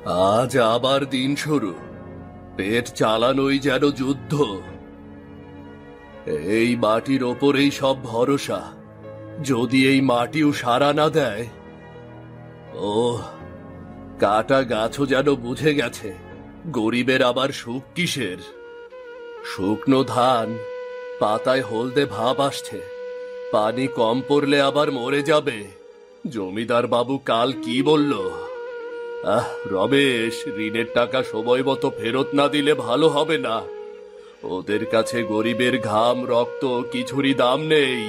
আজ আবার দিন শুরু। পেট চালানোই যেন যুদ্ধ। এই মাটির ওপরেই সব ভরসা। যদি এই মাটিও সাড়া না দেয়। ও কাটা গাছও যেন বুঝে গেছে গরিবের আবার সুখ কিসের। শুকনো ধান, পাতায় হলদে ভাব আসছে। পানি কম পড়লে আবার মরে যাবে। জমিদার বাবু কাল কি বলল? রমেশ, ঋণের টাকা সময় মতো ফেরত না দিলে ভালো হবে না। ওদের কাছে গরিবের ঘাম রক্ত কিছুরই দাম নেই।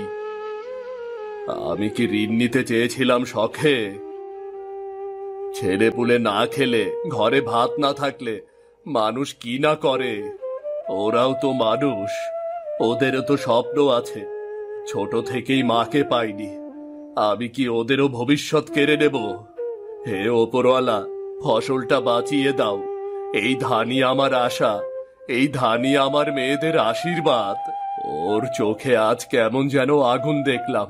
আমি কি ঋণ নিতে চেয়েছিলাম শখে? ছেলেপুলে না খেলে, ঘরে ভাত না থাকলে মানুষ কি না করে। ওরাও তো মানুষ, ওদেরও তো স্বপ্ন আছে। ছোট থেকেই মাকে পাইনি, আমি কি ওদেরও ভবিষ্যৎ কেড়ে নেব? হে ওপরওয়ালা, ফসলটা বাঁচিয়ে দাও। এই ধানই আমার আশা, এই ধানই আমার মেয়েদের আশীর্বাদ। ওর চোখে আজ কেমন যেন আগুন দেখলাম,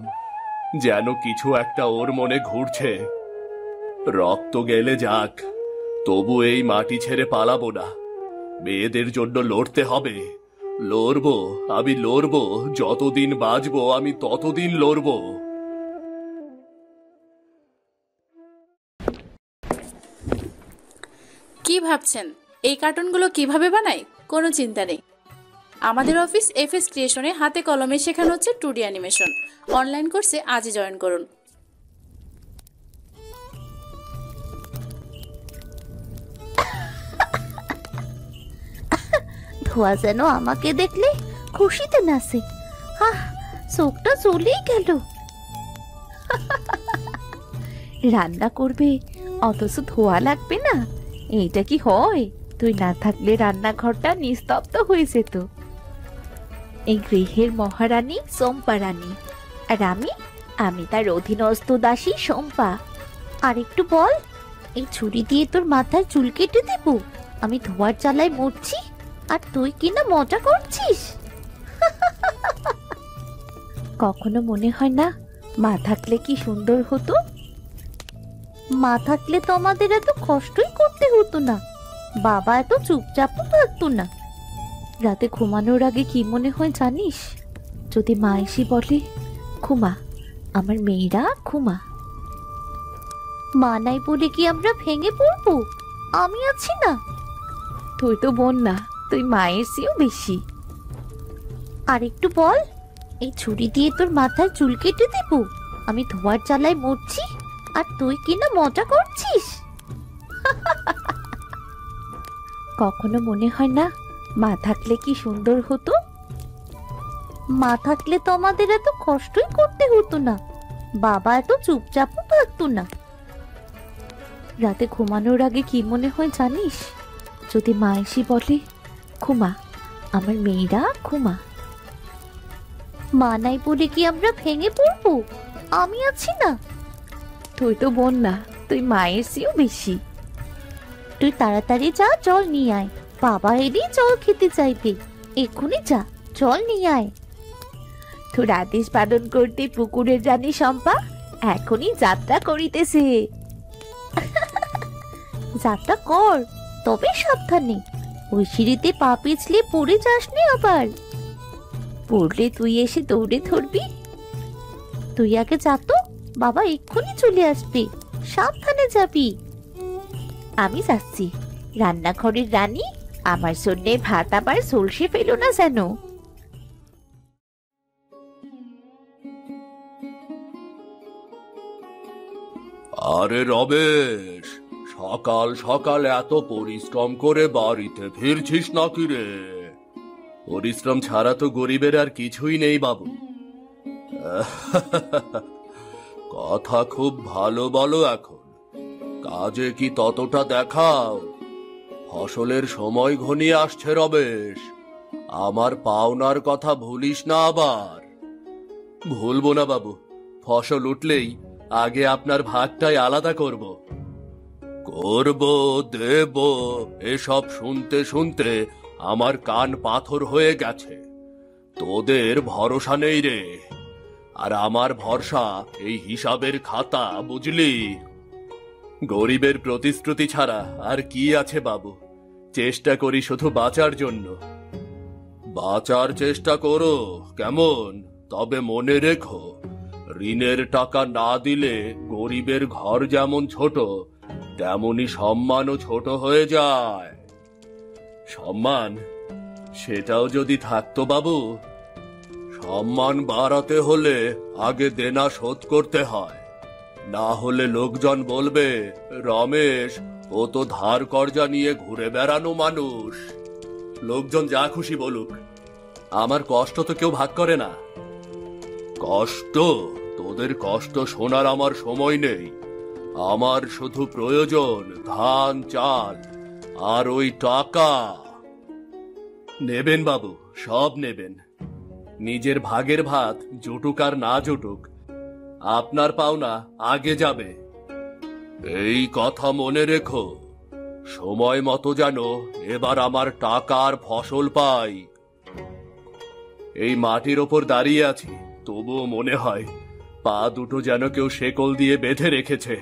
যেন কিছু একটা ওর মনে ঘুরছে। রক্ত গেলে যাক, তবু এই মাটি ছেড়ে পালাবো না। মেয়েদের জন্য লড়তে হবে। লড়বো, আমি লড়বো। যতদিন বাঁচবো আমি ততদিন লড়বো। কি ভাবছেন এই কার্টুনগুলো কিভাবে বানাই? কোনো চিন্তা নেই। আমাদের অফিস এফএস ক্রিয়েশনে হাতে কলমে শেখানো হচ্ছে 2D অ্যানিমেশন। অনলাইন কোর্সে আজই জয়েন করুন। ধোয়া যেন আমাকে দেখলে খুশিতে নাচে। চোখটা চলেই গেল। রান্না করবে অথচ ধোয়া লাগবে না, এইটা কি হয়? তুই না থাকলে রান্নাঘরটা নিস্তব্ধ হয়ে যেত। এই গৃহের মহারানী চম্পা রানী, আর আমি তার অধীনস্থ দাসী শম্পা। আর একটু বল, এই ছুরি দিয়ে তোর মাথার চুল কেটে দেব? আমি ধোয়ার জ্বালায় মরছি, আর তুই কিনা মজা করছিস। কখনো মনে হয় না মা থাকলে কি সুন্দর হতো? মা থাকলে তো আমাদের এত কষ্টই করতে হতো না, বাবা এত চুপচাপও থাকতো না। রাতে ঘুমানোর আগে কি মনে হয় জানিস? যদি মা এসে বলে, ঘুমা আমার মেয়েরা ঘুমা। মা নাই বলে কি আমরা ভেঙে পড়বো? আমি আছি না। তুই তো বোন না, তুই মায়ের চেয়েও বেশি। আর একটু বল, এই ছুরি দিয়ে তোর মাথার চুল কেটে দেব? আমি ধোয়ার জ্বালায় মরছি, আর তুই কিনা মজা করছিস। কখনো মনে হয় না মা থাকলে কি সুন্দর হতো? মা থাকলে তো আমাদের এত কষ্টই করতে হতো না, বাবা এত চুপচাপও থাকতো না। রাতে ঘুমানোর আগে কি মনে হয় জানিস? যদি মা এসে বলে, ঘুমা আমার মেয়েরা ঘুমা। মা নাই বলে কি আমরা ভেঙে পড়বো? আমি আছি না। তুই তো বোন না, তুই মায়ের চেয়েও বেশি। তুই তাড়াতাড়ি যা, জল নিয়ে আয়। বাবা এলেই জল খেতে চাইবে। এক্ষুনি যা, জল নিয়ে আয়। তোর আদেশ পালন করতে পুকুরের রানী শম্পা এখনই যাত্রা করিতেছে। যাত্রা কর, তবে সাবধানে। ওই সিঁড়িতে পা পিছলে পড়ে যাসনি আবার। পড়লে তুই এসে দৌড়ে ধরবি। তুই আগে যা তো, বাবা এক্ষুনি চলে আসবে। সাবধানে যাবি। আমি যাচ্ছি। রান্নাঘরের রানী, আমার জন্যে ভাত আবার সলসে ফেলো না যেন। আরে রমেশ, সকাল সকাল এত পরিশ্রম করে বাড়িতে ফিরছিস নাকি রে? পরিশ্রম ছাড়া তো গরিবের আর কিছুই নেই বাবু। কথা খুব ভালো বলো, এখন কাজে কি ততটা দেখাও? ফসলের সময় ঘনিয়ে আসছে রমেশ, আমার পাওনার কথা ভুলিস না আবার। ভুলবো না বাবু, ফসল উঠলেই আগে আপনার ভাগটাই আলাদা করব। দেব, এসব শুনতে শুনতে আমার কান পাথর হয়ে গেছে। তোদের ভরসা নেই রে, আর আমার ভরসা এই হিসাবের খাতা, বুঝলি? গরিবের প্রতিশ্রুতি ছাড়া আর কি আছে বাবু? চেষ্টা করি শুধু বাঁচার জন্য। বাঁচার চেষ্টা করো কেমন, তবে মনে রেখো, ঋণের টাকা না দিলে গরিবের ঘর যেমন ছোট, তেমনি সম্মানও ছোট হয়ে যায়। সম্মান, সেটাও যদি থাকতো বাবু। সম্মান বাড়াতে হলে আগে দেনা শোধ করতে হয়, না হলে লোকজন বলবে রমেশ ও তো ধার কর্জা নিয়ে ঘুরে বেড়ানো মানুষ। লোকজন যা খুশি বলুক, আমার কষ্ট তো কেউ ভাগ করে না। কষ্ট? তোদের কষ্ট শোনার আমার সময় নেই। আমার শুধু প্রয়োজন ধান, চাল আর ওই টাকা। নেবেন বাবু, সব নেবেন। নিজের ভাগের ভাত জুটুক আর না জুটুক, আপনার পাওনা আগে যাবে। এই কথা মনে রেখো, সময় মতো যেন এবার আমার টাকার ফসল পাই। এই মাটির ওপর দাঁড়িয়ে আছি, তবুও মনে হয় পা দুটো যেন কেউ শেকল দিয়ে বেঁধে রেখেছে।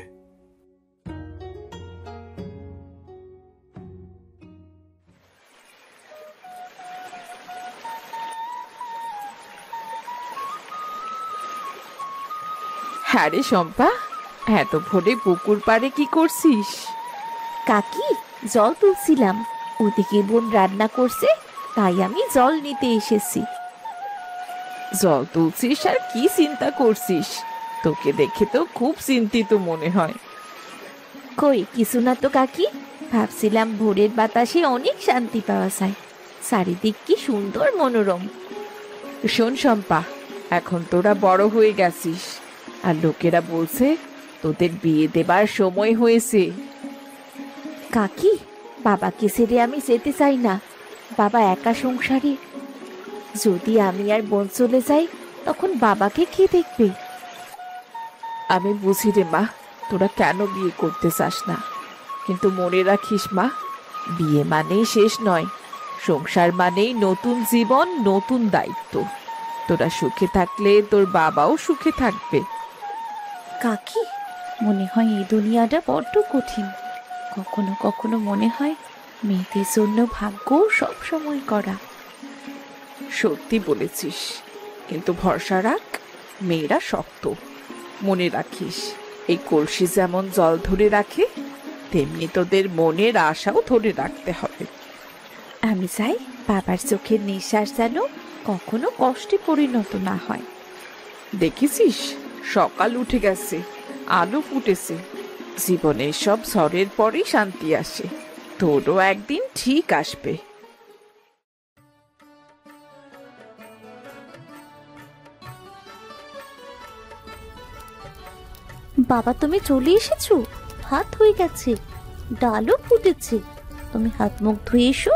হ্যাঁ রে শম্পা, এত ভোরে পুকুর পাড়ে কি করছিস? কাকি, জল তুলছিলাম। ওদিকে বোন রান্না করছে, তাই আমি জল নিতে এসেছি। জল তুলছিস আর কি চিন্তা করছিস? তোকে দেখে তো খুব চিন্তিত মনে হয়। কই কিছু না তো কাকি, ভাবছিলাম ভোরের বাতাসে অনেক শান্তি পাওয়া যায়। চারিদিক কি সুন্দর মনোরম। শোন শম্পা, এখন তোরা বড় হয়ে গেছিস, আর লোকেরা বলছে তোদের বিয়ে দেবার সময় হয়েছে। কাকি, বাবাকে ছেড়ে আমি যেতে চাই না। বাবা একা সংসারে। যদি আমি আর বোন চলে যাই, তখন বাবাকে কে দেখবে? আমি বুঝি রে মা, তোরা কেন বিয়ে করতে চাস না, কিন্তু মনে রাখিস মা, বিয়ে মানেই শেষ নয়। সংসার মানেই নতুন জীবন, নতুন দায়িত্ব। তোরা সুখে থাকলে তোর বাবাও সুখে থাকবে। কাকি, মনে হয় এই দুনিয়াটা বড্ড কঠিন। কখনো কখনো মনে হয় মেয়েদের জন্য ভাগ্য সব সময় করা। সত্যি বলেছিস, কিন্তু ভরসা রাখ, মেয়েরা শক্ত। মনে রাখিস, এই কলসি যেমন জল ধরে রাখে, তেমনি তোদের মনের আশাও ধরে রাখতে হবে। আমি চাই বাবার চোখের নিঃশ্বাস যেন কখনো কষ্টে পরিণত না হয়। দেখেছিস, সকাল উঠে গেছে, আলো ফুটেছে। জীবনে সব ঝড়ের পরেই শান্তি আসে। তোরও একদিন ঠিক আসবে। বাবা, তুমি চলে এসেছো? ভাত হয়ে গেছে, ডালও ফুটেছে। তুমি হাত মুখ ধুয়ে এসো,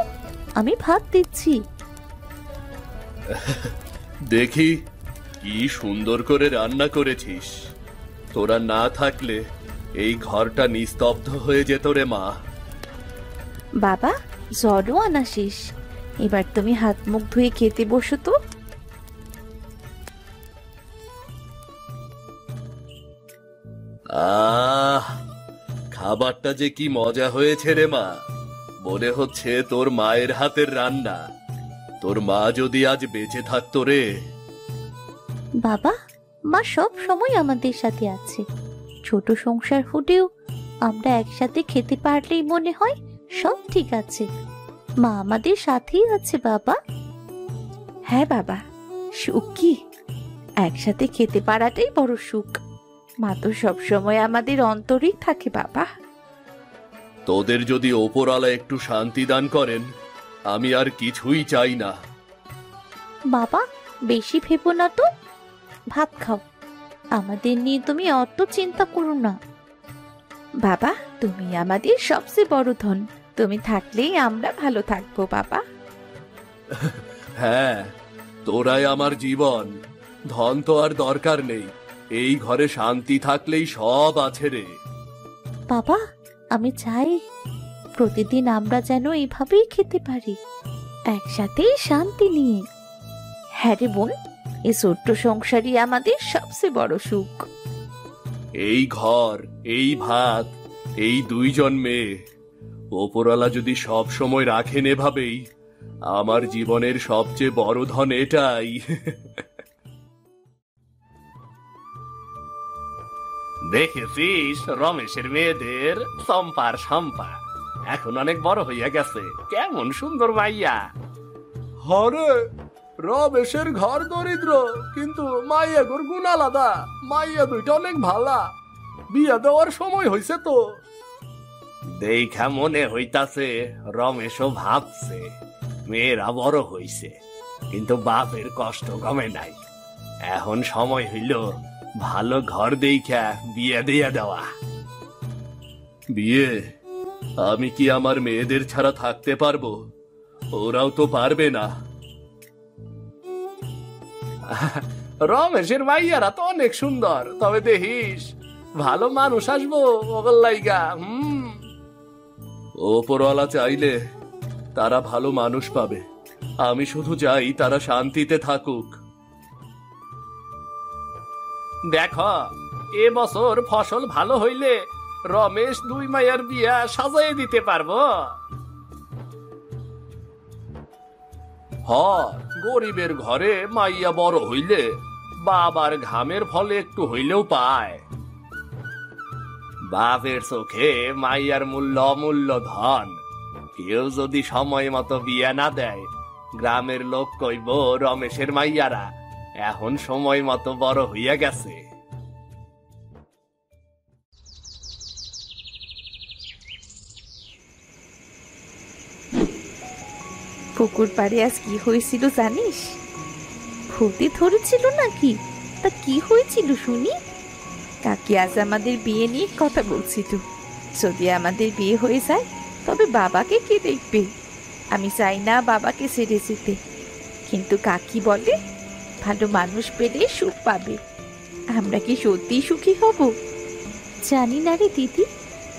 আমি ভাত দিচ্ছি। দেখি কি সুন্দর করে রান্না করেছিস। তোরা না থাকলে এই ঘরটা নিস্তব্ধ হয়ে যেত রে মা। বাবা, জলও আনা শেষ। এবার তুমি হাত মুখ ধুয়ে খেতে বসো তো। আহ, খাবারটা যে কি মজা হয়েছে রে মা। মনে হচ্ছে তোর মায়ের হাতের রান্না। তোর মা যদি আজ বেঁচে থাকতো রে। বাবা, মা সব সময় আমাদের সাথে আছে। ছোট সংসার হলেও আমরা একসাথে খেতে পারলেই মনে হয় সব ঠিক আছে। মা আমাদের সাথেই আছে বাবা। হ্যাঁ বাবা, সুখ কি? একসাথে খেতে পারাটাই বড় সুখ। মা তো সবসময় আমাদের অন্তরেই থাকে বাবা। তোদের যদি ওপরওয়ালা একটু শান্তি দান করেন, আমি আর কিছুই চাই না। বাবা, বেশি ভেবো না তো, ভাত খাও। আমাদের নিয়ে তুমি অত চিন্তা করো না। বাবা, তুমি আমাদের সবচেয়ে বড় ধন। তুমি থাকলেই আমরা ভালো থাকবো বাবা। হ্যাঁ, তোরাই আমার জীবন। ধন তো আর দরকার নেই, এই ঘরে শান্তি থাকলেই সব আছে রে। বাবা, আমি চাই প্রতিদিন আমরা যেন এইভাবেই খেতে পারি, একসাথে শান্তি নিয়ে। হ্যাঁ রে বোন, এই ছোট্ট সংসারই আমাদের সবচেয়ে বড় সুখ। এই ঘর, এই ভাত, এই দুইজন মেয়ে, ওপরওয়ালা যদি সব সময় রাখেন এভাবেই, আমার জীবনের সবচেয়ে বড় ধন এটাই। দেখেছিস রমেশের মেয়েদের, চম্পার শম্পা এখন অনেক বড় হইয়া গেছে, কেমন সুন্দর মাইয়া। হরে, রমেশের ঘর দরিদ্র, কিন্তু মাইয়া গোর গুণ আলাদা। মাইয়া দুইটা অনেক ভালা, বিয়া দেওয়ার সময় হইছে তো। দেখা মনে হইতাছে রমেশও ভাবছে মেয়েরা বড় হইছে, কিন্তু বাপের কষ্ট কমে নাই। এখন সময় হইল ভালো ঘর দেখা বিয়ে দিয়া দেওয়া। বিয়ে? আমি কি আমার মেয়েদের ছাড়া থাকতে পারবো? ওরাও তো পারবে না। রমেশের ভাইয়ারা তো অনেক সুন্দর, তবে দেখিস ভালো মানুষ আসবো ওগল লাইগা। ওপরওয়ালা চাইলে তারা ভালো মানুষ পাবে, আমি শুধু চাই তারা শান্তিতে থাকুক। দেখো, এ বছর ফসল ভালো হইলে রমেশ দুই মাইয়ার বিয়া সাজাই দিতে পারবো। গরিবের ঘরে মাইয়া বড় হইলে বাবার ঘামের ফলে একটু হইলেও পায়। বাপের চোখে মাইয়ার মূল্য অমূল্য ধন। কেউ যদি সময় মতো বিয়া না দেয়, গ্রামের লোক কইব রমেশের মাইয়ারা এখন সময় মতো বড় হইয়া গেছে। পুকুর পাড়ে আজ কি হয়েছিল জানিস? ভূতে ধরেছিল নাকি? তা কি হয়েছিল শুনি। কাকি আজ আমাদের বিয়ে নিয়ে কথা বলছিল। যদি আমাদের বিয়ে হয়ে যায় তবে বাবাকে কে দেখবে? আমি চাই না বাবাকে ছেড়ে যেতে, কিন্তু কাকি বলে ভালো মানুষ পেলে সুখ পাবে। আমরা কি সত্যি সুখী হব? জানি না রে দিদি,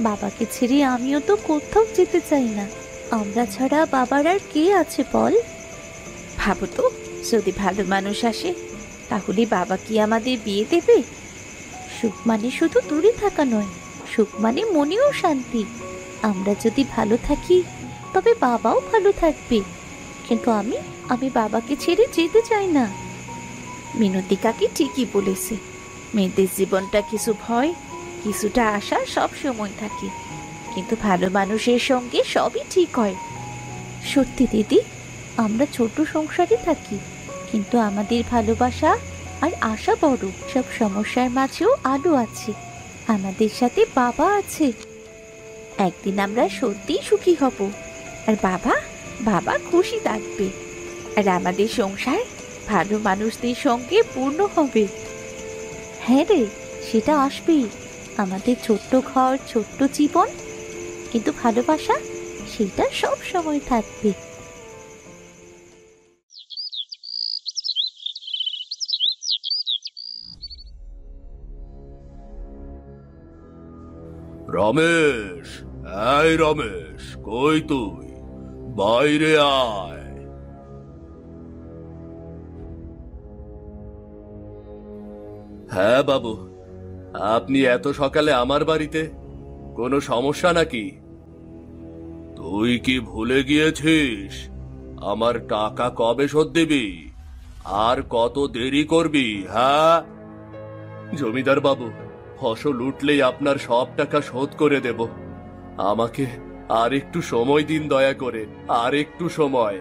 বাবাকে ছেড়ে আমিও তো কোথাও যেতে চাই না। আমরা ছাড়া বাবার আর কে আছে বল? ভাবো তো, যদি ভালো মানুষ আসে তাহলে বাবা কি আমাদের বিয়ে দেবে? সুখ মানে শুধু দূরে থাকা নয়, সুখ মানে মনেও শান্তি। আমরা যদি ভালো থাকি তবে বাবাও ভালো থাকবে। কিন্তু আমি বাবাকে ছেড়ে যেতে চাই না। মিনতি কাকি ঠিকই বলেছে, মেয়েদের জীবনটা কিছু ভয়, কিছুটা আশা সব সময় থাকে, কিন্তু ভালো মানুষের সঙ্গে সবই ঠিক হয়। সত্যি দিদি, আমরা ছোট সংসারে থাকি, কিন্তু আমাদের ভালোবাসা আর আশা বড়। সব সমস্যার মাঝেও আলো আছে, আমাদের সাথে বাবা আছে। একদিন আমরা সত্যিই সুখী হব, আর বাবা খুশি থাকবে, আর আমাদের সংসার ভালো মানুষদের সঙ্গে পূর্ণ হবে। হ্যাঁ রে, সেটা আসবেই। আমাদের ছোট্ট ঘর, ছোট্ট জীবন, কিন্তু ভালোবাসা সেটা সব সময় থাকবে। রমেশ, এই রমেশ, কই তুই? বাইরে আয়। হ্যাঁ বাবু, আপনি এত সকালে আমার বাড়িতে? কোনো সমস্যা নাকি? তুই কি ভুলে গিয়েছিস আমার টাকা কবে শোধ দিবি? আর কত দেরি করবি? হ্যাঁ জমিদার বাবু, ফসল উঠলেই আপনার সব টাকা শোধ করে দেব। আমাকে আর একটু সময় দিন দয়া করে, আর একটু সময়।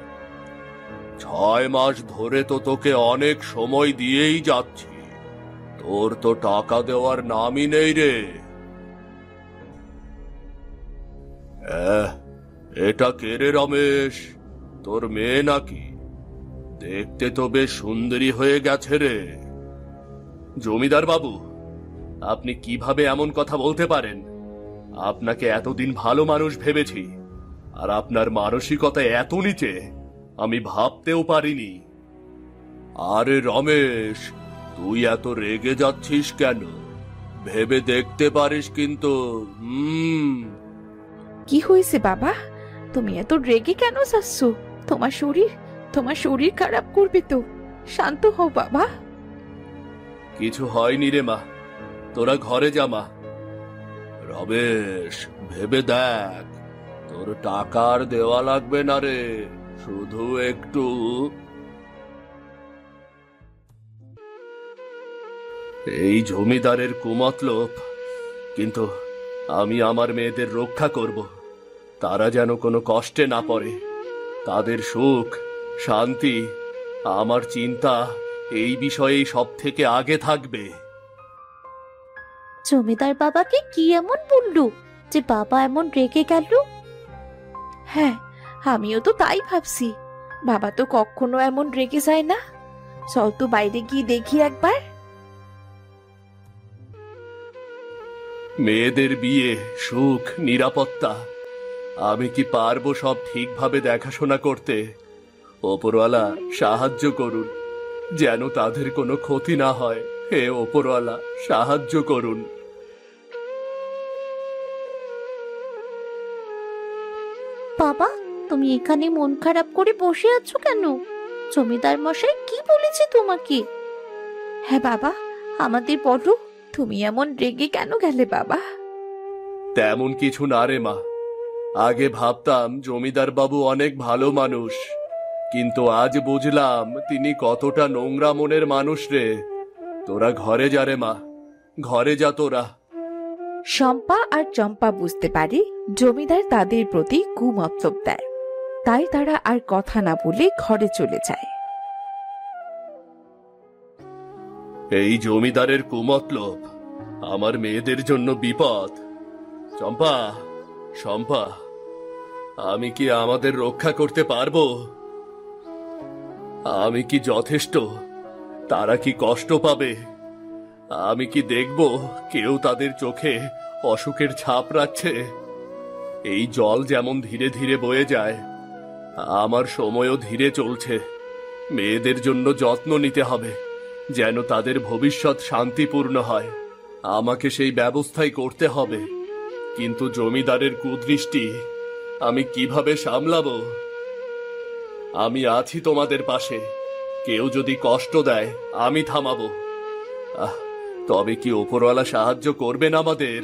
6 মাস ধরে তো তোকে অনেক সময় দিয়েই যাচ্ছি, তোর তো টাকা দেওয়ার নামই নেই রে। এটা কে রে রমেশ? তোর মেয়ে নাকি? দেখতে তো বেশ সুন্দরী হয়ে গেছে রে। জমিদার বাবু, আপনি কিভাবে এমন কথা বলতে পারেন? আপনাকে এতদিন ভালো মানুষ ভেবেছি, আর আপনার মানসিকতা এত নিচে আমি ভাবতেও পারিনি। আরে রমেশ, তুই এত রেগে যাচ্ছিস কেন? ভেবে দেখতে পারিস কিন্তু। কি হয়েছে বাবা? তুমি এত রেগে কেন যাচ্ছ? তোমার শরীর খারাপ করবে তো। শান্ত হও বাবা। কিছু হয়নি রে মা, তোরা ঘরে যা মা। রমেশ, ভেবে দেখ, তোর টাকার দেওয়া লাগবে না রে, শুধু একটু। এই জমিদারের কুমতলব, কিন্তু আমি আমার মেয়েদের রক্ষা করব। তারা যেন কোনো কষ্টে না পড়ে। তাদের সুখ শান্তি, আমার চিন্তা এই বিষয়েই সব থেকে আগে থাকবে। জমিদার বাবাকে কি এমন বললো যে বাবা এমন রেগে গেল? হ্যাঁ, আমিও তো তাই ভাবছি। বাবা তো কখনো এমন রেগে যায় না। চল তো বাইরে গিয়ে দেখি একবার। মেয়েদের বিয়ে, সুখ, নিরাপত্তা, আমি কি পারবো সব ঠিকভাবে দেখাশোনা করতে? ওপরওয়ালা সাহায্য করুন, যেন তাদের কোনো ক্ষতি না হয়। হে ওপরওয়ালা, সাহায্য করুন। বাবা, তুমি এখানে মন খারাপ করে বসে আছো কেন? জমিদার মশাই কি বলেছে তোমাকে? হ্যাঁ বাবা, আমাদের বলো, তুমি এমন রেগে কেন গেলে বাবা? তেমন কিছু না রে মা। আগে ভাবতাম জমিদার বাবু অনেক ভালো মানুষ, কিন্তু আজ বুঝলাম তিনি কতটা নোংরা মনের মানুষ রে। তোরা ঘরে যা রে মা, ঘরে যা তোরা। শম্পা আর চম্পা বুঝতে পারে জমিদার তাদের প্রতি কুমতলব দেয়, তাই তারা আর কথা না বলে ঘরে চলে যায়। এই জমিদারের কুমতলব আমার মেয়েদের জন্য বিপদ। চম্পা, শম্পা, আমি কি আমাদের রক্ষা করতে পারবো? আমি কি যথেষ্ট? তারা কি কষ্ট পাবে? আমি কি দেখব কেউ তাদের চোখে অসুখের ছাপ রাখছে? এই জল যেমন ধীরে ধীরে বয়ে যায়, আমার সময়ও ধীরে চলছে। মেয়েদের জন্য যত্ন নিতে হবে, যেন তাদের ভবিষ্যৎ শান্তিপূর্ণ হয়। আমাকে সেই ব্যবস্থাই করতে হবে। কিন্তু জমিদারের কুদৃষ্টি আমি কিভাবে সামলাবো? আমি আছি তোমাদের পাশে। কেউ যদি কষ্ট দেয় আমি থামাবো। তবে কি ওপরওয়ালা সাহায্য করবেন আমাদের?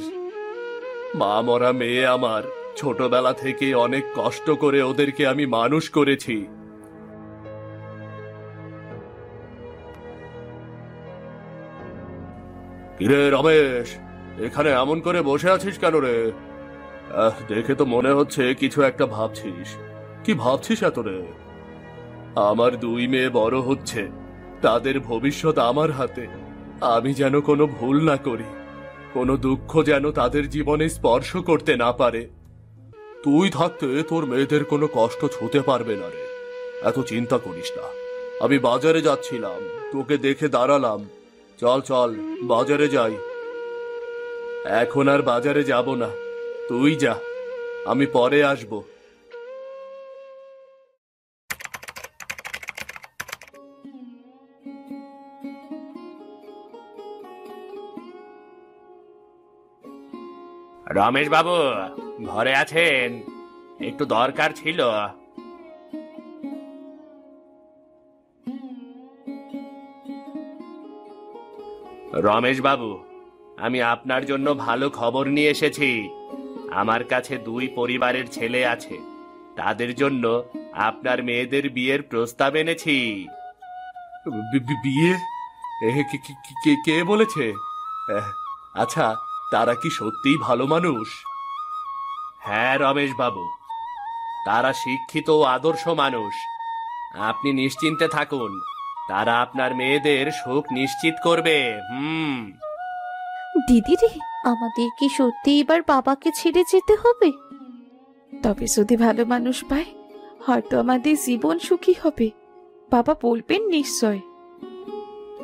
মা মরা মেয়ে আমার, ছোটবেলা থেকে অনেক কষ্ট করে ওদেরকে আমি মানুষ করেছি। কিরে রমেশ, এখানে এমন করে বসে আছিস কেন রে? দেখে তো মনে হচ্ছে কিছু একটা ভাবছিস। কি ভাবছিস এত রে? আমার দুই মেয়ে বড় হচ্ছে, তাদের ভবিষ্যৎ আমার হাতে। আমি যেন কোনো ভুল না করি, কোনো দুঃখ যেন তাদের জীবনে স্পর্শ করতে না পারে। তুই থাকতে তোর মেয়েদের কোনো কষ্ট ছুঁতে পারবে না রে। এত চিন্তা করিস না। আমি বাজারে যাচ্ছিলাম, তোকে দেখে দাঁড়ালাম। চল চল, বাজারে যাই। এখন আর বাজারে যাব না, তুই যা, আমি পরে আসবো। রমেশ বাবু ঘরে আছেন? একটু দরকার ছিল। রমেশ বাবু, আমি আপনার জন্য ভালো খবর নিয়ে এসেছি। আমার কাছে দুই পরিবারের ছেলে আছে, তাদের জন্য আপনার মেয়েদের বিয়ের প্রস্তাব এনেছি। বিয়ে? কে বলেছে? আচ্ছা, তারা কি সত্যিই ভালো মানুষ? হ্যাঁ রমেশ বাবু, তারা শিক্ষিত ও আদর্শ মানুষ। আপনি নিশ্চিন্তে থাকুন, তারা আপনার মেয়েদের সুখ নিশ্চিত করবে। দিদি রে, আমাদের কি সত্যি এবার বাবাকে ছেড়ে যেতে হবে? তবে যদি ভালো মানুষ পায়, হয়তো আমাদের জীবন সুখী হবে। বাবা বলবেন নিশ্চয়।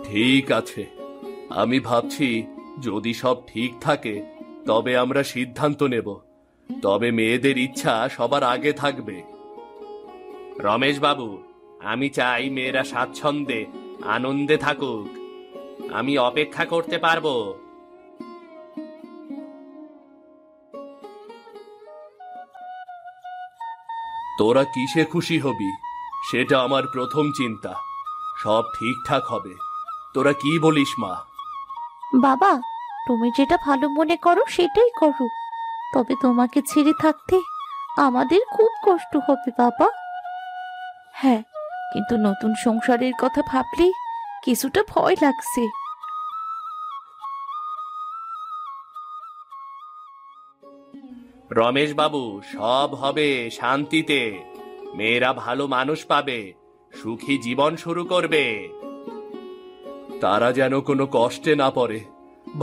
ঠিক আছে, আমি ভাবছি যদি সব ঠিক থাকে তবে আমরা সিদ্ধান্ত নেব। তবে মেয়েদের ইচ্ছা সবার আগে থাকবে। রমেশ বাবু, আমি চাই মেয়েরা স্বাচ্ছন্দ্যে আনন্দে থাকুক। আমি অপেক্ষা করতে পারবো। তোরা কিসে খুশি হবি সেটা আমার প্রথম চিন্তা। সব ঠিকঠাক হবে। তোরা কি বলিস মা? বাবা, তুমি যেটা ভালো মনে করো সেটাই করো, তবে তোমাকে ছেড়ে থাকতে আমাদের খুব কষ্ট হবে বাবা। হ্যাঁ, কিন্তু নতুন সংসারের কথা ভাবলে কিছুটা ভয় লাগছে। রমেশ বাবু, সব হবে শান্তিতে। মেয়েরা ভালো মানুষ পাবে, সুখী জীবন শুরু করবে। তারা যেন কোনো কষ্টে না পড়ে।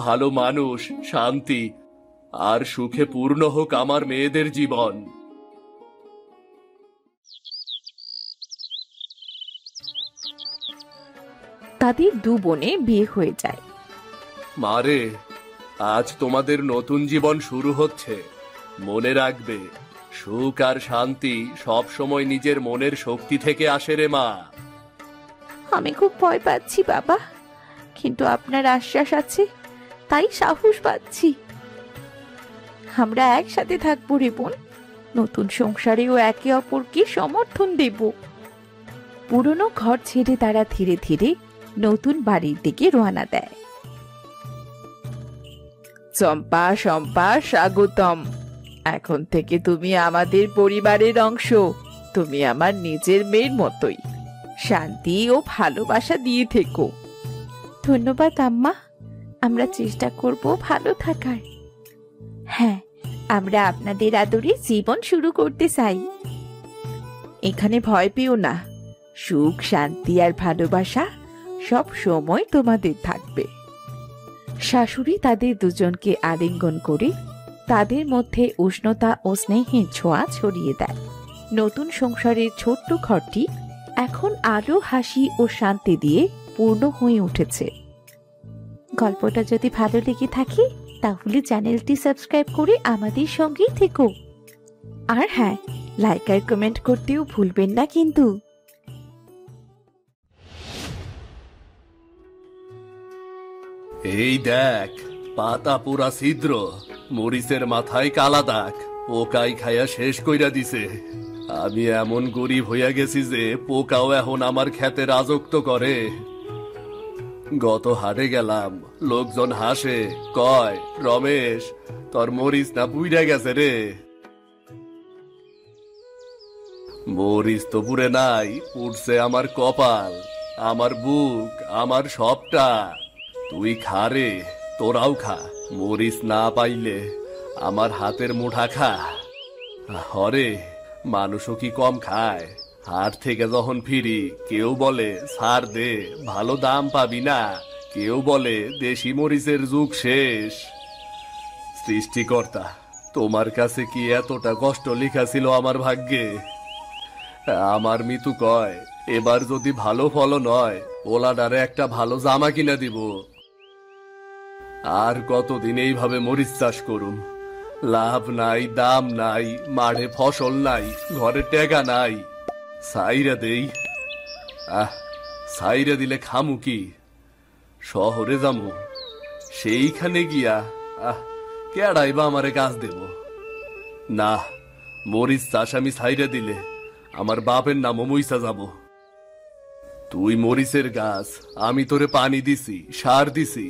ভালো মানুষ, শান্তি আর সুখে পূর্ণ হোক আমার মেয়েদের জীবন। তাদের দু বোনে বিয়ে হয়ে যায়। মারে, আজ তোমাদের নতুন জীবন শুরু হচ্ছে। মনে রাখবে, সুখ আর শান্তি সব সময় নিজের মনের শক্তি থেকে আসে রে মা। আমি খুব ভয় পাচ্ছি বাবা, কিন্তু আপনার আশ্বাস আছে তাই সাহস পাচ্ছি। আমরা একসাথে থাকবো রে বোন, নতুন সংসারেও একে অপরকে সমর্থন দেব। পুরনো ঘর ছেড়ে তারা ধীরে ধীরে নতুন বাড়ির দিকে রওনা দেয়। চম্পা, শম্পা, স্বাগতম। এখন থেকে তুমি আমাদের পরিবারের অংশ। তুমি আমার নিজের মেয়ের মতোই। শান্তি ও ভালোবাসা দিয়ে থেকো। ধন্যবাদ আম্মা, আমরা চেষ্টা করব ভালো থাকার। হ্যাঁ, আমরা আপনাদের আদরে জীবন শুরু করতে চাই। এখানে ভয় পেও না। সুখ, শান্তি আর ভালোবাসা সব সময় তোমাদের থাকবে। শাশুড়ি তাদের দুজনকে আলিঙ্গন করে তাদের মধ্যে উষ্ণতা ও স্নেহের ছোঁয়া ছড়িয়ে দেয়। নতুন সংসারের ছোট্ট ঘরটি এখন আলো, হাসি ও শান্তি দিয়ে পূর্ণ হয়ে উঠেছে। গল্পটা যদি ভালো লেগে থাকে তাহলে চ্যানেলটি সাবস্ক্রাইব করে আমাদের সঙ্গেই থেকো। আর হ্যাঁ, লাইক আর কমেন্ট করতেও ভুলবেন না কিন্তু। এই দেখ, পাতা পুরা ছিদ্র, মরিচের মাথায় কালা দাগ, পোকাই খায়া শেষ কইরা দিছে। আমি এমন গরিব হইয়া গেছি যে পোকাও এখন আমার খেতে রাজত্ব করে। গত হাটে গেলাম, লোকজন হাসে, কয়, রমেশ, তোর মরিচ না পুইরা গেছে রে। মরিচ তো পুরে নাই, পুড়ছে আমার কপাল, আমার বুক, আমার সবটা। তুই খা রে, তোরাও খা। মরিচ না পাইলে আমার হাতের মুঠা খা। হরে, মানুষও কি কম খায়? হাট থেকে যখন ফিরি কেউ বলে ছাড় দে, ভালো দাম পাবি না। কেউ বলে দেশি মরিচের যুগ শেষ। সৃষ্টিকর্তা, তোমার কাছে কি এতটা কষ্ট লেখা ছিল আমার ভাগ্যে? আমার মিতু কয়, এবার যদি ভালো ফলন হয় ওলাডারে একটা ভালো জামা কিনা দিব। আর কতদিন এইভাবে মরিচ চাষ করুম? লাভ নাই, দাম নাই, মাঠে ফসল নাই, ঘরে টেকা নাই। সাইরা দেই। সাইরা দিলে খামু কি? শহরে যামু, সেইখানে গিয়া কেডাই বা আমারে কাজ দেব? না, মরিচ চাষ আমি সাইরা দিলে আমার বাপের নামও মুইসা যাব। তুই মরিচের গাছ, আমি তোরে পানি দিছি, সার দিছি।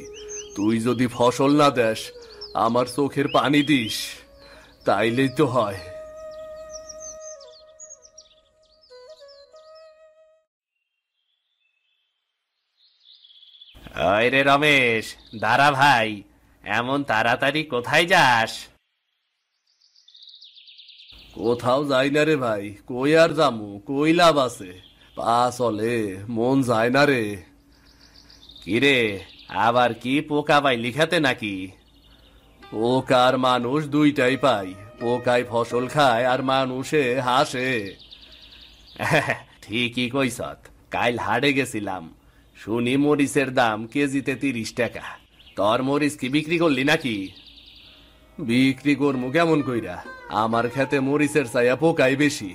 তুই যদি ফসল না দেস, আমার চোখের পানি দিস, তাইলেই তো হয়। রে রমেশ, দাঁড়া ভাই, এমন তাড়াতাড়ি কোথায় যাস? কোথাও যাই না রে ভাই, কই আর যামু, কই লাভ আছে? পা চলে, মন যায় না রে। কিরে, আবার কি পোকা পাই লিখাতে নাকি? পোকা আর মানুষ দুইটাই পাই। পোকায় ফসল খায় আর মানুষে হাসে। ঠিকই কইছত। কাল হাটে গেছিলাম, শুনি মরিচের দাম কেজিতে 30 টাকা। তোর মরিচ কি বিক্রি করলি নাকি? বিক্রি করমু কেমন কইরা? আমার খেতে মরিচের চাইয়া পোকাই বেশি।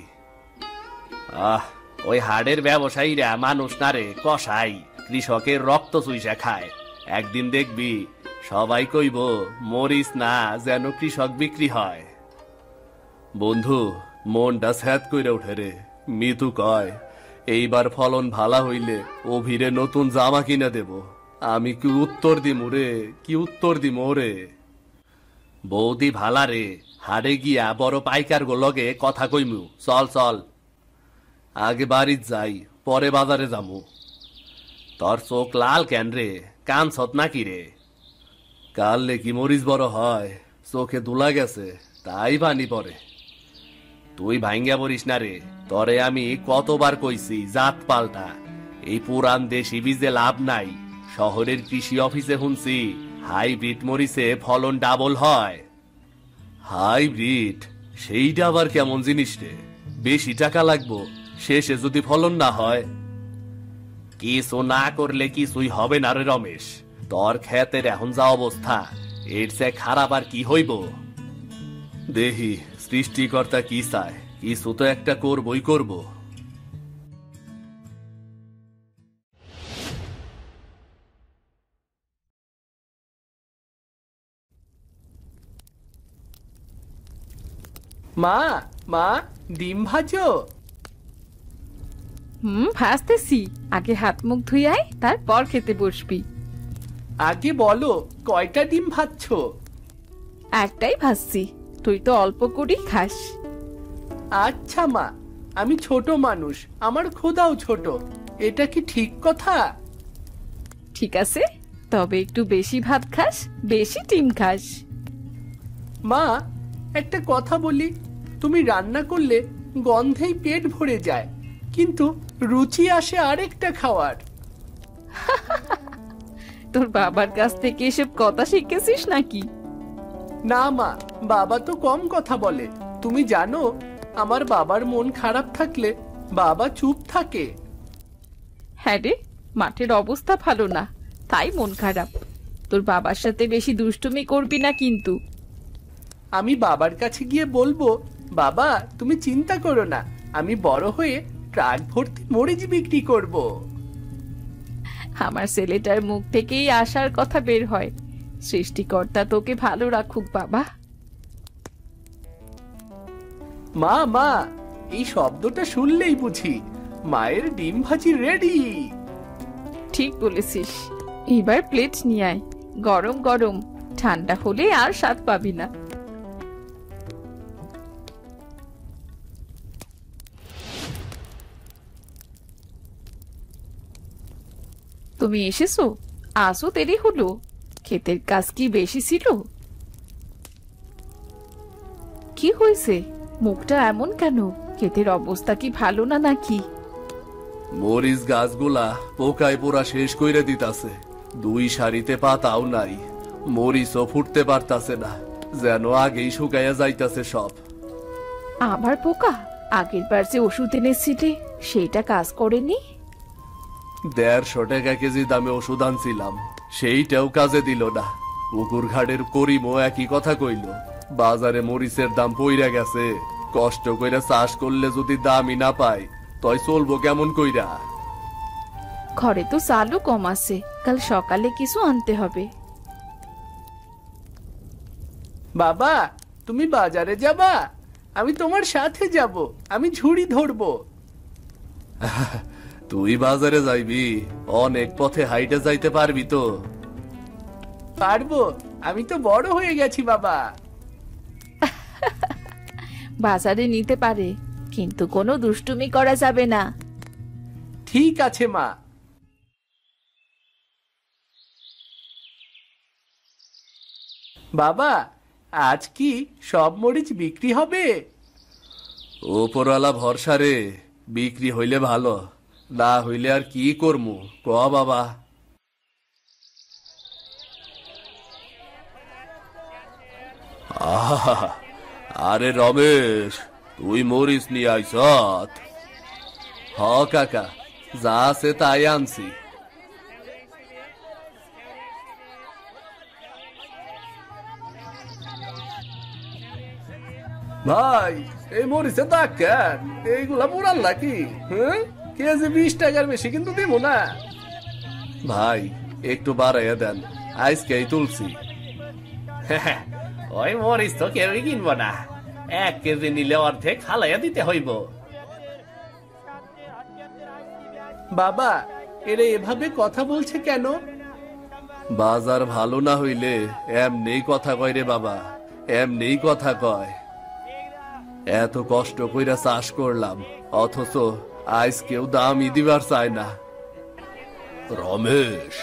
ওই হাড়ের ব্যবসায়ীরা মানুষ না রে, কসাই, কৃষকের রক্ত চুইসা খায়। একদিন দেখবি সবাই কইব মরিচ না যেন কৃষক বিক্রি হয়। বন্ধু, মনটা স্যাদ কইরা উঠে রে। মিতু কয়, এইবার ফলন ভালা হইলে অভিরে নতুন জামা কিনা দেব। আমি কি উত্তর দিমু রে, কি উত্তর দিমু রে? বৌদি ভালা রে, হাড়ে গিয়া বড় পাইকার গো লগে কথা কইমু। চল চল, আগে বাড়িত যাই, পরে বাজারে যামু। তোর চোখ লাল কেন রে, কানছত নাকি রে? কাললে কি মরিচ বড় হয়? চোখে দুলা গেছে তাই পানি পড়ে। তুই ভাঙ্গা পড়িস না রে, তরে আমি কতবার কইছি জাত পাল্টা। এই পুরান দেশি বীজে লাভ নাই। শহরের কৃষি অফিসে শুনছি হাইব্রিড মরিচে ফলন ডাবল হয়। হাইব্রিড সেইটা আবার কেমন জিনিস রে? বেশি টাকা লাগবো, শেষে যদি ফলন না হয়? কিছু না করলে কিছুই হবে না রে রমেশ। তোর ক্ষেতের এখন যা অবস্থা, এর চেয়ে খারাপ আর কি হইব? দেহি সৃষ্টিকর্তা কি চায়, কিছু তো একটা করবই করব। মা, মা, ডিম ভাজো? ভাজতেছি। আগে হাত মুখ ধুই আয়, তারপর খেতে বসবি। আগে বলো কয়টা ডিম ভাজছো? একটাই ভাজছি, তুই তো অল্প করেই খাস। আচ্ছা মা, আমি ছোট মানুষ, আমার ক্ষুধাও ছোট, এটা কি ঠিক কথা? ঠিক আছে, তবে একটু বেশি ভাত খাস, বেশি ডিম খাস। মা, একটা কথা বলি, তুমি রান্না করলে গন্ধেই পেট ভরে যায়, কিন্তু রুচি আসে আরেকটা খাওয়ার। তোর বাবার কাছ থেকে এসব কথা শিখেছিস নাকি? না মা, বাবা তো কম কথা বলে। তুমি জানো, আমার বাবার মন খারাপ থাকলে বাবা চুপ থাকে। হ্যাঁ রে, মাঠের অবস্থা ভালো না, তাই মন খারাপ। তোর বাবার সাথে বেশি দুষ্টুমি করবি না কিন্তু। আমি বাবার কাছে গিয়ে বলবো, বাবা তুমি চিন্তা করো না, আমি বড় হয়ে ট্রাক ভর্তি মরিচ বিক্রি করব। আমার ছেলেটার মুখ থেকেই আসার কথা বের হয়। সৃষ্টিকর্তা তোকে ভালো রাখুক বাবা। মা, মা, এই শব্দটা শুনলেই বুঝি মায়ের ডিম ভাজি রেডি। ঠিক বলেছিস। এবার প্লেট নিয়ে আয়, গরম গরম, ঠান্ডা হলে আর স্বাদ পাবি না। তুমি এসেছো? আসো, দেরি হলো। ক্ষেতের কাজ কি বেশি ছিল? কি হয়েছে? মুখটা এমন কেন? ক্ষেতের অবস্থা কি ভালো না নাকি? মরিচ গাছগুলা পোকায় পোড়া শেষ কইরে দিতাছে। দুই সারিতে পাতাও নাই, মরিচও ফুটতে পারতাছে না, যেন আগেই শুকাইয়া যাইতাছে সব। আবার পোকা? আগের বার যে ওষুধ এনেছিলে সেইটা কাজ করেনি? 150 টাকা কেজি দামে ওষুধ আনছিলাম, সেইটাও কাজে দিল না। পুকুর ঘাটের করিমও একই কথা কইল, বাজারে মরিচের দাম পইরা গেছে, কষ্ট কইরা চাষ করলে যদি দামই না পাই তই চলবো কেমন কইরা? ঘরে তো চালও কম আছে, কাল সকালে কিছু আনতে হবে। বাবা, তুমি বাজারে যাবা? আমি তোমার সাথে যাব, আমি ঝুড়ি ধরবো। তুই বাজারে যাইবি? অনেক পথে হাইটে যাইতে পারবি তো? পারবো, আমি তো বড় হয়ে গেছি বাবা। বাজারে নিতে পারে, কিন্তু কোনো দুষ্টুমি করা যাবে না। ঠিক আছে মা। বাবা, আজ কি সব মরিচ বিক্রি হবে? ওপরওয়ালা ভরসা রে, বিক্রি হইলে ভালো, না হইলে আর কি করমু ক বাবা। আহা, আরে রমেশ, তুই মরিচ নিয়ে আইছত? হ কাকা, যা আছে তাই আনছি। ভাই, এই মরিচের দাগ কেন? এইগুলা পুরান নাকি? হ্যাঁ, কেজি 20 টাকার বেশি কিন্তু দিব না। ভাই একটু বাড়াইয়া দেন, আজকেই তুলছি। ওই মরিচ তো কেউই কিনবো না, 1 কেজি নিলে অর্ধেক ফালাইয়া দিতে হইব। বাবা, এরা এভাবে কথা বলছে কেন? বাজার ভালো না হইলে এমনি কথা কয় রে বাবা, এমনি কথা কয়। এত কষ্ট কইরা চাষ করলাম, অথচ আজ কেউ দামই দিবার চায় না। রমেশ,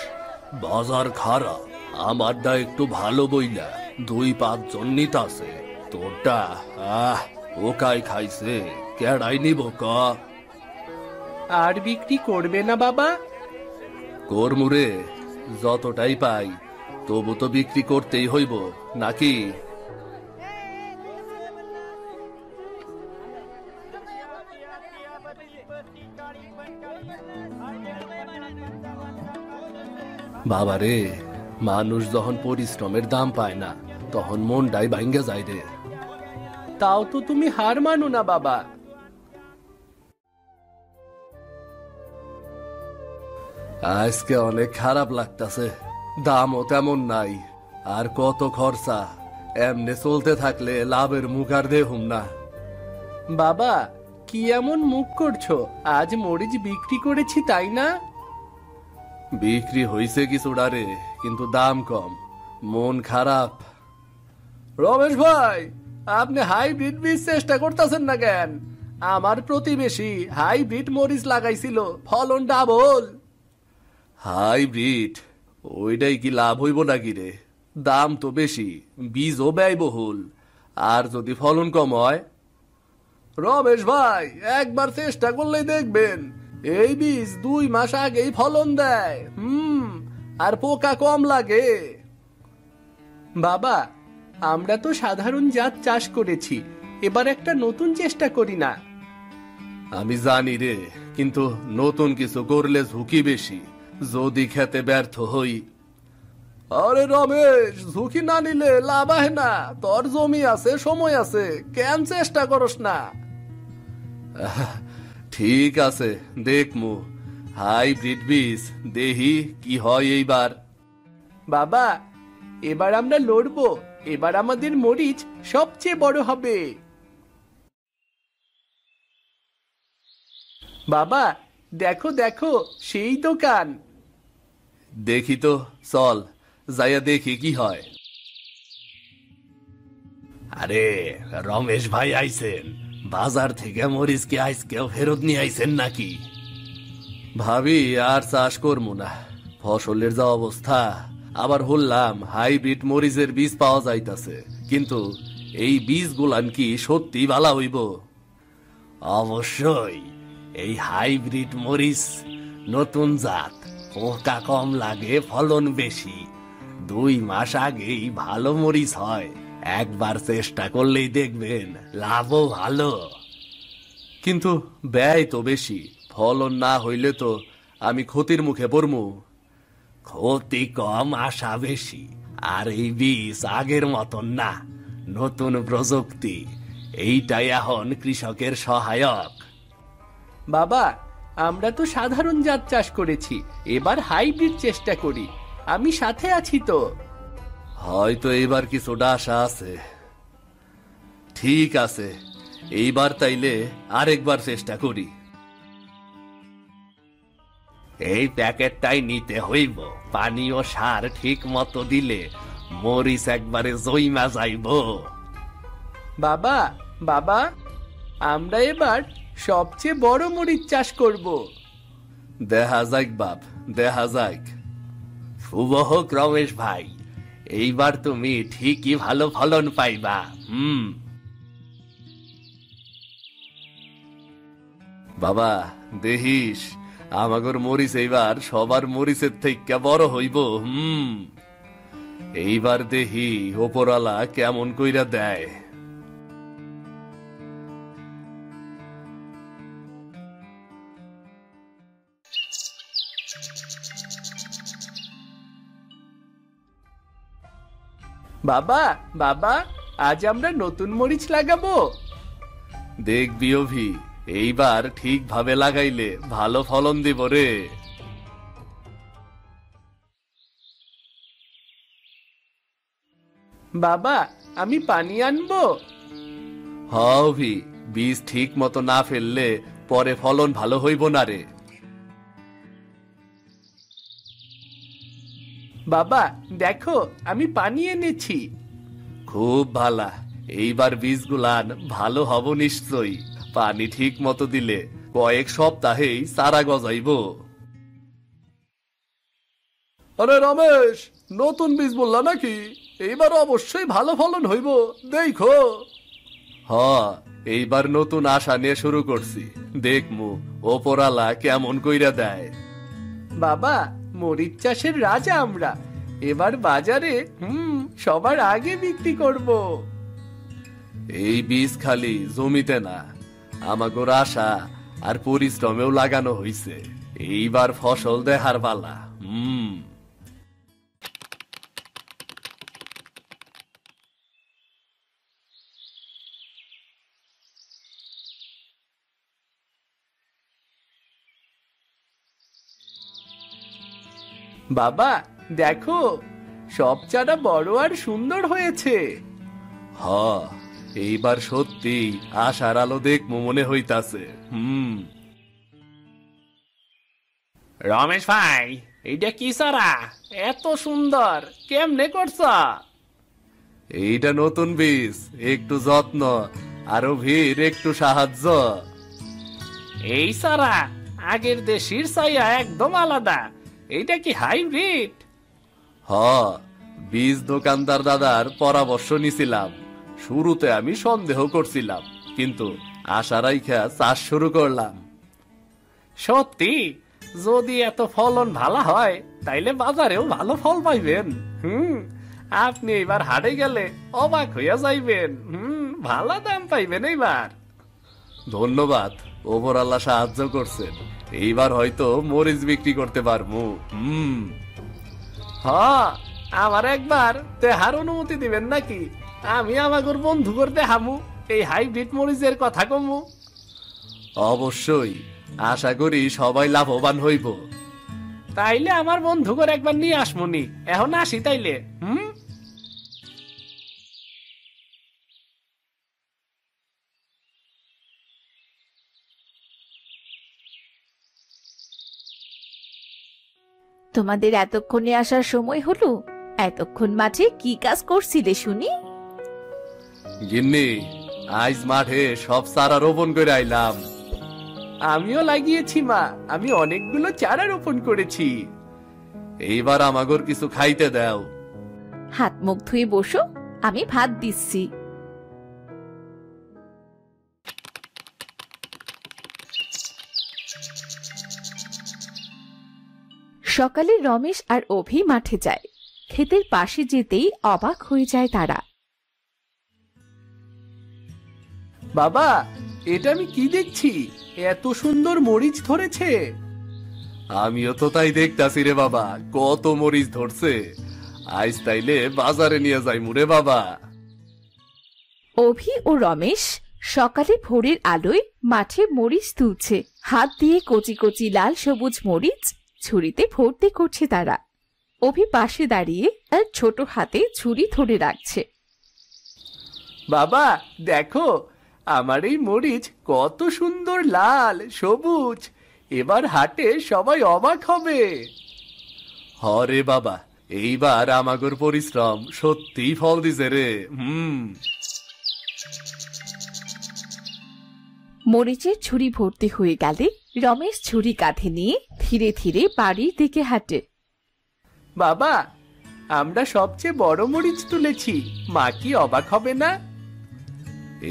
বাজার খারাপ, আমারটা একটু ভালো বইলা 2-5 জন নিতাছে, তোরটা ওকাই খাইছে, কেডাই নিব ক? আর বিক্রি করবে না বাবা? কর্মুরে, যতটাই পাই তবু তো বিক্রি করতেই হইব নাকি? বাবারে, মানুষ যখন পরিশ্রমের দাম পায় না তখন মনটাই ভাঙ্গে যায় রে। তাও তো তুমি হার মানো না বাবা। আজকে অনেক খারাপ লাগতাছে, দামও তেমন নাই, আর কত খরচা। এমনে চলতে থাকলে লাভের মুখ আর দেখুম না। বাবা, কি এমন মুখ করছো? আজ মরিচ বিক্রি করেছি তাই না? বিক্রি হইছে কিছুটা রে, কিন্তু দাম কম, মন খারাপ। রমেশ ভাই, আপনি হাইব্রিড বীজ চেষ্টা করতেছেন না কেন? আমার প্রতিবেশী হাইব্রিড মরিচ লাগাইছিল, ফলন ডাবল। হাইব্রিড? ওইটাই কি লাভ হইব নাকি রে? দাম তো বেশি, বীজও ব্যয়বহুল, আর যদি ফলন কম হয়? রমেশ ভাই, একবার চেষ্টা করলেই দেখবেন, এই বীজ 2 মাস আগেই ফলন দেয়। আর পোকা কম লাগে। বাবা, আমরা তো সাধারণ জাত চাষ করেছি, এবার একটা নতুন চেষ্টা করি না? আমি জানি রে, কিন্তু নতুন কিছু করলে ঝুঁকি বেশি, যদি খেতে ব্যর্থ হই। আরে রমেশ, ঝুঁকি না নিলে লাভ হয় না। তোর জমি আছে, সময় আছে, কেন চেষ্টা করস না? ঠিক আছে, দেখমু হাইব্রিড বীজ, দেহি কি হয় এইবার। বাবা, এবার আমরা লড়বো, এবার আমাদের মরিচ সবচেয়ে বড় হবে। বাবা, দেখো দেখো, সেই দোকান। দেখি তো, চল যাইয়া দেখি কি হয়। আরে রমেশ ভাই আইছেন, বাজার থেকে মরিচ কি আজকেও ফেরত নিয়ে আইছেন নাকি? ভাবি আর চাষ করবো না, ফসলের যা অবস্থা। আবার হলাম হাইব্রিড মরিচের বীজ পাওয়া যাইতাছে, কিন্তু এই বীজগুলান কি সত্যি ভালো হইব? অবশ্যই, এই হাইব্রিড মরিচ নতুন জাত, পোকা কম লাগে, ফলন বেশি, 2 মাস আগেই ভালো মরিচ হয়। একবার চেষ্টা করলেই দেখবেন লাভও ভালো। কিন্তু ব্যয় তো বেশি, ফলন না হইলে তো আমি ক্ষতির মুখে পড়মু। ক্ষতি কম, আশা বেশি। আর এই বীজ আগের মতন না, নতুন প্রযুক্তি, এইটাই এখন কৃষকের সহায়ক। বাবা, আমরা তো সাধারণ জাত চাষ করেছি, এবার হাইব্রিড চেষ্টা করি। আমি সাথে আছি তো। হয়তো এইবার কিছুটা আশা আছে। ঠিক আছে, এইবার তাইলে আরেকবার চেষ্টা করি। এই প্যাকেটটাই নিতে হইব, পানি ও সার ঠিক মতো দিলে মরিচ একবারে জইমা যাইব। বাবা, বাবা, আমরা এবার সবচেয়ে বড় মরিচ চাষ করব। দেখা যাক বাপ, দেখা যাক। শুভ হোক রমেশ ভাই, এইবার তুমি ঠিকই ভালো ফলন পাইবা। বাবা, দেখিস আমাগর মরিচ এইবার সবার মরিচের থেকে বড় হইব। এইবার দেখি ওপরওয়ালা কেমন কইরা দেয়। বাবা, বাবা, আজ আমরা নতুন মরিচ লাগাবো। দেখবি অভি, এইবার ঠিকভাবে লাগাইলে ভালো ফলন দিব রে। বাবা, আমি পানি আনবো? হ অভি, বীজ ঠিক মতো না ফেললে পরে ফলন ভালো হইব না রে। বাবা দেখো আমি পানি এনেছি। খুব ভালা, এইবার বীজগুলান ভালো হব নিশ্চয়ই। পানি ঠিক মতো দিলে কয়েক সপ্তাহেই চারা গজাইব। আরে রমেশ, নতুন বীজ বললা নাকি? এইবার অবশ্যই ভালো ফলন হইব, দেখো। হ, এইবার নতুন আশা নিয়ে শুরু করছি, দেখমু ওপরালা কেমন কইরা দেয়। বাবা মরিচ চাষের রাজা আমরা, এবার বাজারে সবার আগে বিক্রি করব। এই বীজ খালি জমিতে না, আমাগোর আশা আর পরিশ্রমেও লাগানো হইছে। এইবার ফসল দেখার পালা। বাবা দেখো, সব চারা বড় আর সুন্দর হয়েছে। হ, এইবার সত্যি আশার আলো দেখমু মনে হইতাছে। রমেশ ভাই, এইটা কি চারা? এত সুন্দর, কেমনে করছ? এইটা নতুন বীজ, একটু যত্ন আরো ভিড় একটু সাহায্য। এই চারা আগের দেশির চাইয়া একদম আলাদা। এইটা কি হাইব্রিড? হ, বীজ দোকানদার দাদার পরামর্শ নিছিলাম। শুরুতে আমি সন্দেহ করছিলাম, কিন্তু আশা রাইখা চাষ শুরু করলাম। সত্যি, যদি এত ফলন ভালো হয় তাইলে বাজারেও ভালো ফল পাইবেন। আপনি এবার হাটে গেলে অবাক হইয়া যাইবেন। ভালো দাম পাইবেন এইবার। ধন্যবাদ, ওপরাল্লা সাহায্য করছেন। এইবার হয়তো মরিচ বিক্রি করতে পারবো। আমার একবার দেহার অনুমতি দিবেন নাকি? আমি আমাগর বন্ধু করে দেখামু এই হাইব্রিড মরিচের কথা কমু। অবশ্যই, আশা করি সবাই লাভবান হইব। তাইলে আমার বন্ধু করে একবার নিয়ে আসমনি। এখন আসি তাইলে। তোমাদের এতক্ষণে আসার সময় হলো? এতক্ষণ মাঠে কি কাজ করছিলে শুনি? গিন্নি, আজ মাঠে সব চারা রোপণ করে আইলাম। আমিও লাগিয়েছি মা, আমি অনেকগুলো চারা রোপণ করেছি। এইবার আমাগর কিছু খাইতে দাও। হাত মুখ ধুয়ে বসো, আমি ভাত দিচ্ছি। সকালে রমেশ আর অভি মাঠে যায়। ক্ষেতের পাশে যেতেই অবাক হয়ে যায় তারা। বাবা, এটা আমি কি দেখছি? এত সুন্দর মরিচ ধরেছে। আমিও তো তাই দেখতাছি রে বাবা, কত মরিচ ধরছে। আজ তাইলে বাজারে নিয়ে যাই মুরে বাবা। অভি ও রমেশ সকালে ভোরের আলোয় মাঠে মরিচ তুলছে। হাত দিয়ে কচি কচি লাল সবুজ মরিচ ছুরিতে ভর্তি করছে তারা। অভি পাশে দাঁড়িয়ে তার ছোট হাতে ছুরি ধরে রাখছে। বাবা দেখো, আমার এই মরিচ কত সুন্দর লাল সবুজ। এবার হাটে সবাই অবাক হবে। হরে বাবা, এইবার আমাগর পরিশ্রম সত্যি ফল দিছে রে। মরিচের ছুরি ভর্তি হয়ে গেলে রমেশ ছুরি কাঁধে নিয়ে ধীরে ধীরে বাড়ির দিকে হাঁটে। বাবা, আমরা সবচেয়ে বড় মরিচ তুলেছি, মা কি অবাক হবে না?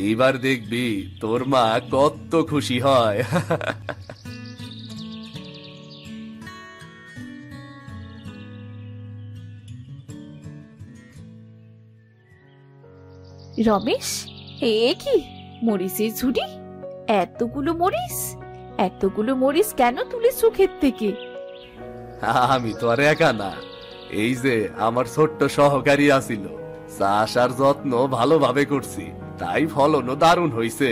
এইবার দেখবি তোর মা কত খুশি হয়। রমেশ, এ কি মরিচের ঝুড়ি? এতগুলো মরিচ, এতগুলো মরিচ কেন তুলেছো ক্ষেত থেকে? আমি তো আর একা না, এই যে আমার ছোট্ট সহকারী আছিল। চাষ আর যত্ন ভালোভাবে করছি, তাই ফলনও দারুণ হইছে।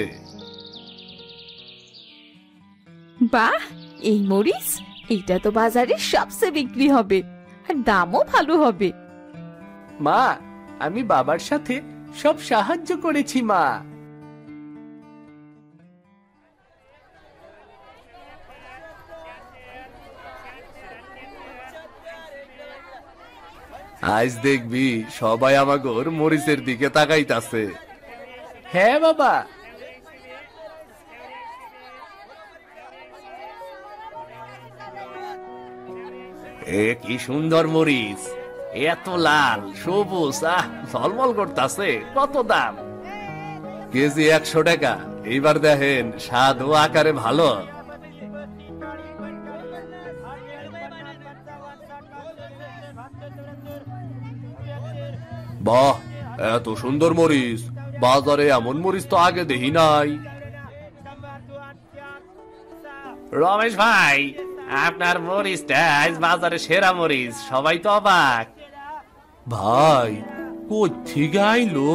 বাহ, এই মরিচ, এইটা তো বাজারে সবচেয়ে বিক্রি হবে আর দামও ভালো হবে। মা, আমি বাবার সাথে সব সাহায্য করেছি মা। আজ দেখবি সবাই আমাগোর মরিচের দিকে তাকাইতাছে। হ্যাঁ বাবা। এ কি সুন্দর মরিচ, এত লাল সবুজ, ঝলমল করতাছে। কত দাম? কেজি 100 টাকা। এইবার দেখেন স্বাদ ও আকারে ভালো। বাহ, এত সুন্দর মরিচ! বাজারে এমন মরিচ তো আগে দেখি নাই। রমেশ ভাই, আপনার মরিচটা আজ বাজারে সেরা মরিচ, সবাই তো অবাক। ভাই, কোত্থেকে আইলো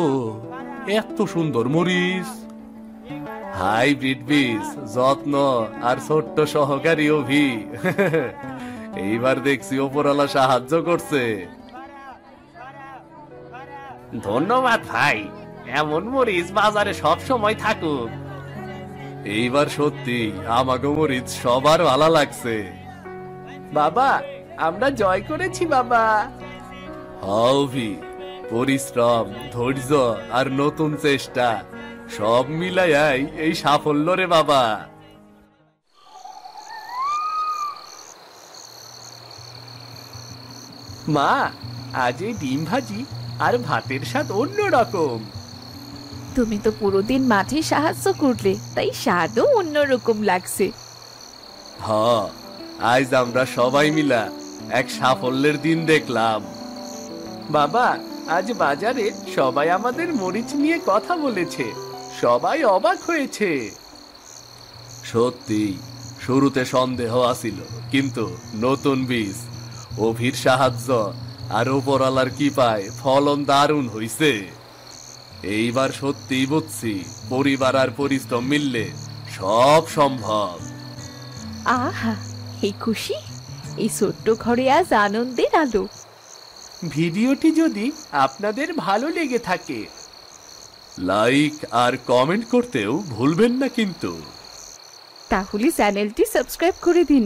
এত সুন্দর মরিচ? হাইব্রিড বীজ, যত্ন আর ছোট্ট সহকারী অভি। এইবার দেখছি ওপরওয়ালা সাহায্য করছে। ধন্যবাদ ভাই, এমন মরিচ বাজারে সব সময় থাকুক। এইবার সত্যি আমাকে মরিচ সবার ভালো লাগছে। বাবা, আমরা জয় করেছি বাবা। অভি, পরিশ্রম, ধৈর্য আর নতুন চেষ্টা সব মিলাইয়াই এই সাফল্য রে বাবা। মা, আজ এই ডিম ভাজি আর ভাতের স্বাদ অন্যরকম। তুমি তো পুরো দিন মাঠে সাহায্য করলে, তাই স্বাদও অন্যরকম লাগছে। হ্যাঁ, আজ আমরা সবাই মিলা এক সাফল্যের দিন দেখলাম। বাবা, আজ বাজারে সবাই আমাদের মরিচ নিয়ে কথা বলেছে, সবাই অবাক হয়েছে। সত্যি শুরুতে সন্দেহ আছিল, কিন্তু নতুন বীজ, অভির সাহায্য আর ওপরওয়ালার কৃপায় ফলন দারুণ হইছে। এইবার সত্যিই বুঝছি, পরিবার আর পরিশ্রম মিললে সব সম্ভব। আহা, এই খুশি, এই ছোট্ট ঘরে আজ আনন্দের আলো। ভিডিওটি যদি আপনাদের ভালো লেগে থাকে, লাইক আর কমেন্ট করতেও ভুলবেন না কিন্তু। তাহলে চ্যানেলটি সাবস্ক্রাইব করে দিন।